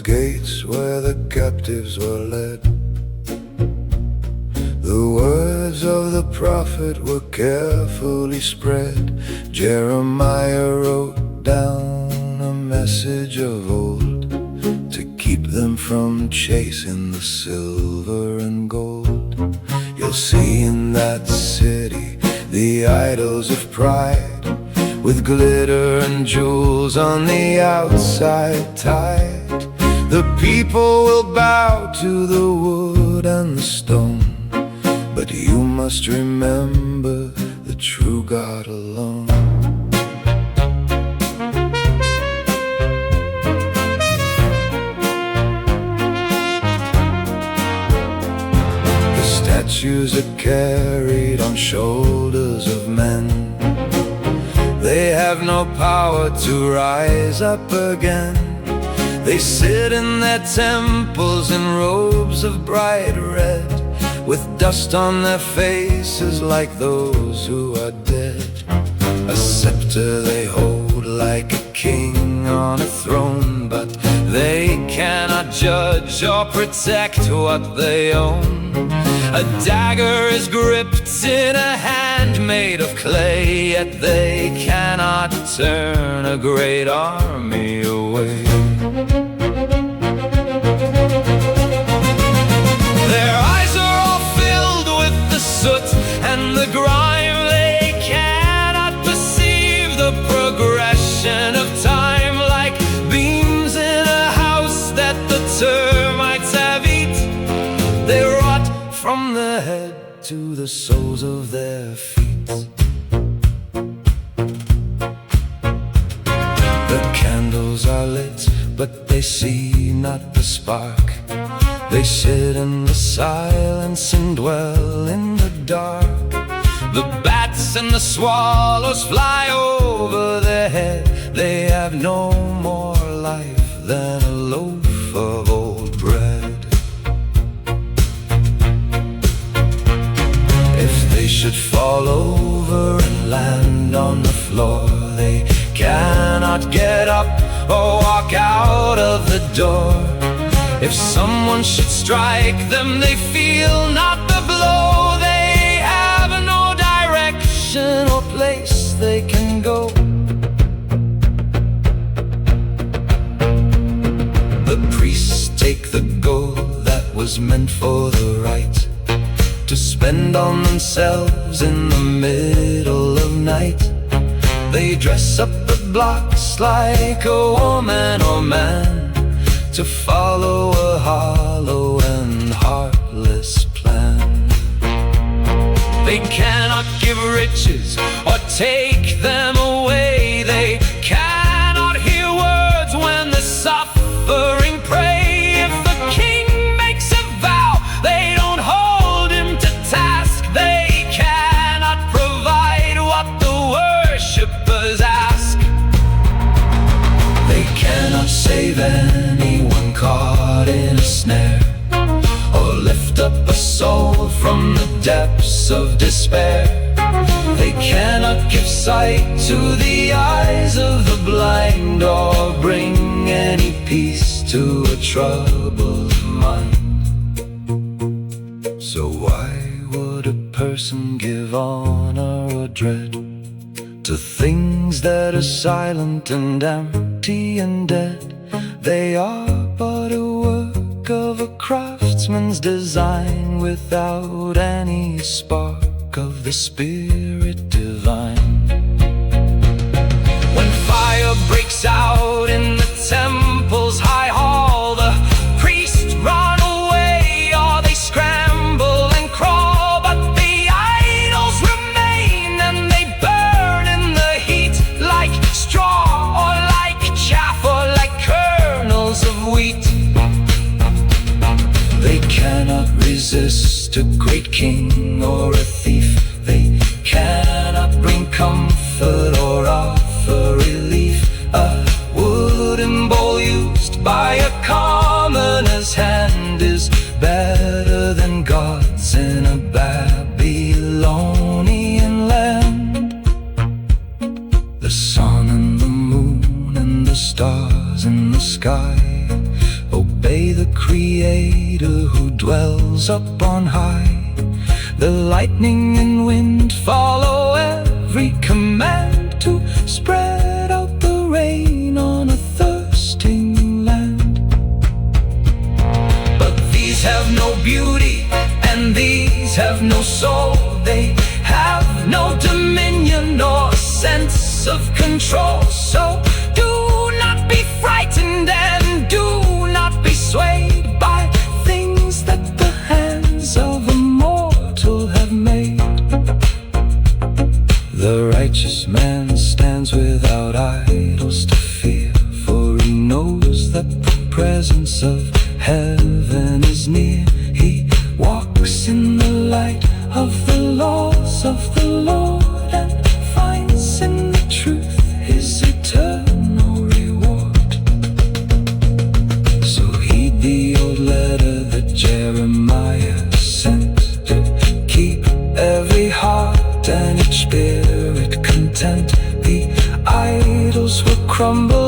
gates where the captives were led. The words of the prophet were carefully spread. Jeremiah wrote down a message of old to keep them from chasing the silver and gold. You'll see in that city the idols of pride, with glitter and jewels on the outside tied. The people will bow to the wood and the stone, but you must remember the true God alone. The statues are carried on shoulders of men. They have no power to rise up again. They sit in their temples in robes of bright red, with dust on their faces like those who are dead. A scepter they hold like a king on a throne, but they cannot judge or protect what they own. A dagger is gripped in a hand made of clay, yet they cannot turn a great army away. Their eyes are all filled with the soot and the grime. They cannot perceive the progression of time, like beams in a house that the termites have eat. They rot from the head to the soles of their feet. The candles are lit, but they see not the spark. They sit in the silence and dwell in the dark. The bats and the swallows fly over their head. They have no more life than a loaf of old bread. If they should fall over and land on the floor, they cannot get up or walk out of the door. If someone should strike them, they feel not the blow. They have no direction or place they can go. The priests take the gold that was meant for the right, to spend on themselves in the middle of night. They dress up the blocks like a woman or man, to follow a hollow and heartless plan. They cannot give riches or take them away. They cannot hear words when the suffering pray. If the king makes a vow, they don't hold him to task. They cannot provide what the worshippers ask. They cannot save anyone caught in a snare, or lift up a soul from the depths of despair. They cannot give sight to the eyes of the blind, or bring any peace to a troubled mind. So why would a person give honor or dread to things that are silent and empty and dead? They are but a work of a craftsman's design, without any spark of the Spirit divine. When fire breaks out in the temple's high hall, the priests run away or they scramble and crawl, but the idols remain and they burn in the heat, like straw or like chaff or like kernels of wheat. They cannot resist a great king or a thief. They cannot bring comfort or offer relief. A wooden bowl used by a commoner's hand is better than gods in a Babylonian land. The sun and the moon and the stars in the sky, a Creator who dwells up on high. The lightning and wind follow every command to spread out the rain on a thirsting land. But these have no beauty, and these have no soul. They have no dominion or sense of control. So do not be frightened, and do not be swayed by things that the hands of a mortal have made. The righteous man stands without idols to fear, for he knows that the presence of heaven is near. He walks in the light of the laws of the Lord, and finds in the truth his eternal reward. So heed the old letter that Jeremiah sent, to keep every heart and each spirit content. The idols will crumble